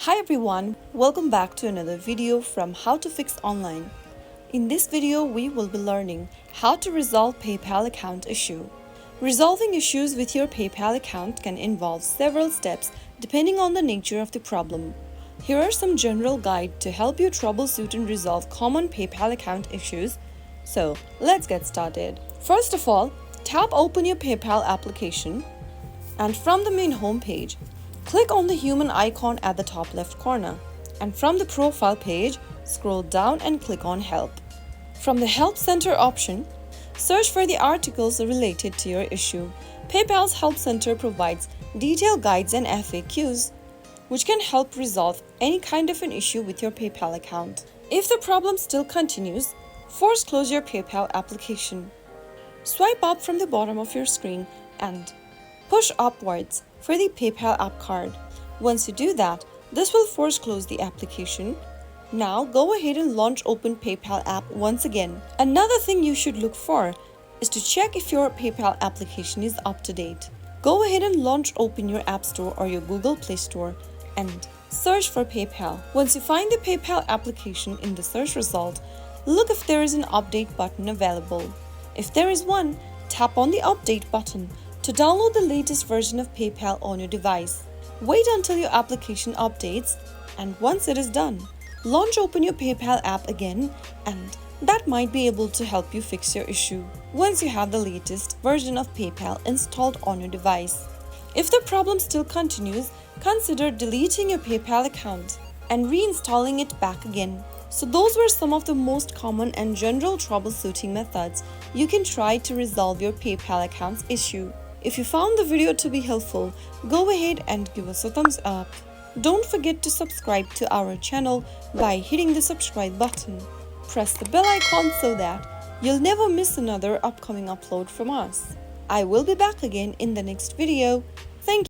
Hi everyone, welcome back to another video from How to Fix Online. In this video, we will be learning how to resolve PayPal account issue. Resolving issues with your PayPal account can involve several steps depending on the nature of the problem. Here are some general guides to help you troubleshoot and resolve common PayPal account issues. So, let's get started. First of all, tap open your PayPal application and from the main home page, click on the human icon at the top left corner, and from the profile page, scroll down and click on Help. From the Help Center option, search for the articles related to your issue. PayPal's Help Center provides detailed guides and FAQs, which can help resolve any kind of an issue with your PayPal account. If the problem still continues, force close your PayPal application. Swipe up from the bottom of your screen and push upwards for the PayPal app card. Once you do that, this will force close the application. Now go ahead and launch open PayPal app once again. Another thing you should look for is to check if your PayPal application is up to date. Go ahead and launch open your App Store or your Google Play Store and search for PayPal. Once you find the PayPal application in the search result, look if there is an update button available. If there is one, tap on the update button to download the latest version of PayPal on your device. Wait until your application updates, and once it is done, launch open your PayPal app again, and that might be able to help you fix your issue once you have the latest version of PayPal installed on your device. If the problem still continues, consider deleting your PayPal account and reinstalling it back again. So those were some of the most common and general troubleshooting methods you can try to resolve your PayPal account's issue. If you found the video to be helpful, go ahead and give us a thumbs up. Don't forget to subscribe to our channel by hitting the subscribe button. Press the bell icon so that you'll never miss another upcoming upload from us. I will be back again in the next video.